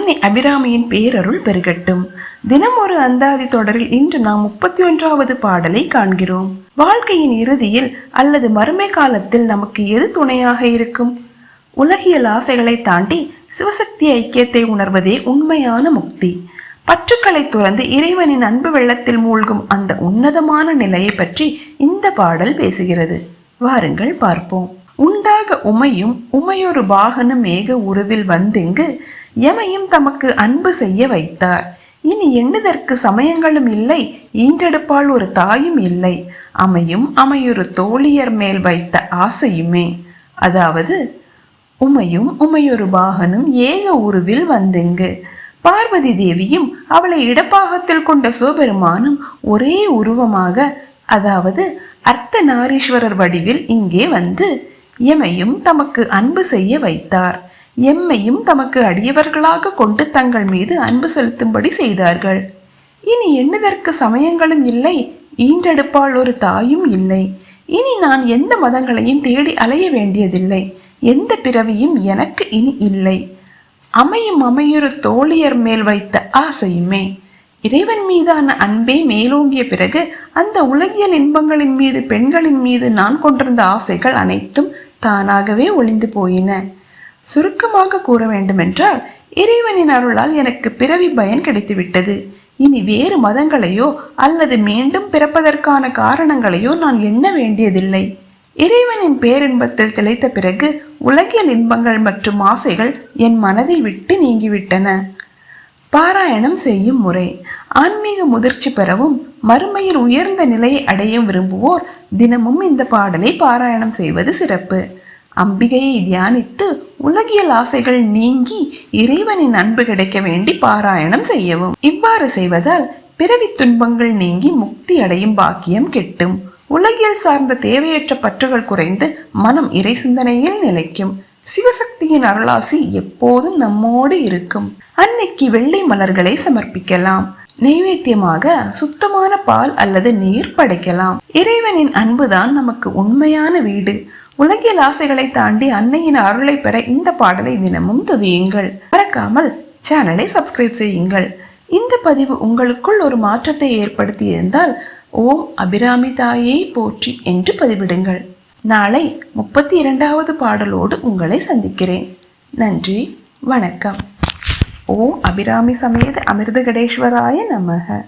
அன்னை அபிராமியின் பேரருள் பெருகட்டும். தினம் ஒரு அந்தாதி தொடரில் இன்று நாம் 31வது பாடலை காண்கிறோம். வாழ்க்கையின் இறுதியில் அல்லது மறுமை காலத்தில் நமக்கு எது துணையாக இருக்கும்? உலகியல் ஆசைகளை தாண்டி சிவசக்தி ஐக்கியத்தை உணர்வதே உண்மையான முக்தி. பற்றுக்களை துறந்து இறைவனின் அன்பு வெள்ளத்தில் மூழ்கும் அந்த உன்னதமான நிலையை பற்றி இந்த பாடல் பேசுகிறது. வாருங்கள் பார்ப்போம். உண்டாக உமையும் உமையொரு பாகனும் மேக உருவில் வந்திங்கு எமையும் தமக்கு அன்பு செய்ய வைத்தார். இனி எண்ணுதற்கு சமயங்களும் இல்லை, ஈன்றெடுப்பால் ஒரு தாயும் இல்லை, அமையும் அமையொரு தோழியர் மேல் வைத்த ஆசையுமே. அதாவது உமையும் உமையொரு பாகனும் ஏக உருவில் வந்திங்கு, பார்வதி தேவியும் அவளை இடப்பாகத்தில் கொண்ட சிவபெருமானும் ஒரே உருவமாக, அதாவது அர்த்த நாரீஸ்வரர் வடிவில் இங்கே வந்து எமையும் தமக்கு அன்பு செய்ய வைத்தார். எம்மையும் தமக்கு அடியவர்களாக கொண்டு தங்கள் மீது அன்பு செலுத்தும்படி செய்தார்கள். இனி எண்ணுதற்கு சமயங்களும் இல்லை, ஈன்றெடுப்பால் ஒரு தாயும் இல்லை. இனி நான் எந்த மதங்களையும் தேடி அலைய வேண்டியதில்லை, எந்த பிறவியும் எனக்கு இனி இல்லை. அமையும் அமையொரு தோழியர் மேல் வைத்த ஆசையுமே. இறைவன் மீதான அன்பே மேலோங்கிய பிறகு அந்த உலகியல் இன்பங்களின் மீது பெண்களின் மீது நான் கொண்டிருந்த ஆசைகள் அனைத்தும் தானாகவே ஒளிந்து போயின. சுருக்கமாக கூற வேண்டுமென்றால் இறைவனின் அருளால் எனக்கு பிறவி பயன் கிடைத்துவிட்டது. இனி வேறு மதங்களையோ அல்லது மீண்டும் பிறப்பதற்கான காரணங்களையோ நான் எண்ண வேண்டியதில்லை. இறைவனின் பேரின்பத்தில் திளைத்த பிறகு உலகியல் இன்பங்கள் மற்றும் ஆசைகள் என் மனதை விட்டு நீங்கிவிட்டன. பாராயணம் செய்யும் முறை. ஆன்மீக முதிர்ச்சி பெறவும் மறுமையில் உயர்ந்த நிலையை அடைய விரும்புவோர் தினமும் இந்த பாடலை பாராயணம் செய்வது சிறப்பு. அம்பிகையை தியானித்து உலகியல் ஆசைகள் நீங்கி இறைவனின் அன்பு கிடைக்க வேண்டி பாராயணம் செய்யவும். இவ்வாறு செய்வதால் பிறவி துன்பங்கள் நீங்கி முக்தி அடையும் பாக்கியம் கிட்டும். உலகியல் சார்ந்த தேவையற்ற பற்றுகள் குறைந்து மனம் இறை சிந்தனையில் நிலைக்கும். சிவசக்தியின் அருளாசி எப்போதும் நம்மோடு இருக்கும். அன்னைக்கு வெள்ளை மலர்களை சமர்ப்பிக்கலாம். நைவேத்தியமாக சுத்தமான பால் அல்லது நீர் படைக்கலாம். இறைவனின் அன்புதான் நமக்கு உண்மையான வீடு. உலகியல் ஆசைகளை தாண்டி அன்னையின் அருளை பெற இந்த பாடலை தினமும் துதியுங்கள். மறக்காமல் சேனலை சப்ஸ்கிரைப் செய்யுங்கள். இந்த பதிவு உங்களுக்குள் ஒரு மாற்றத்தை ஏற்படுத்தி இருந்தால் ஓம் அபிராமி தாயை போற்றி என்று பதிவிடுங்கள். நாளை 32வது பாடலோடு உங்களை சந்திக்கிறேன். நன்றி, வணக்கம். ஓம் அபிராமி சமேத அமிர்தகடேஸ்வராய நமக.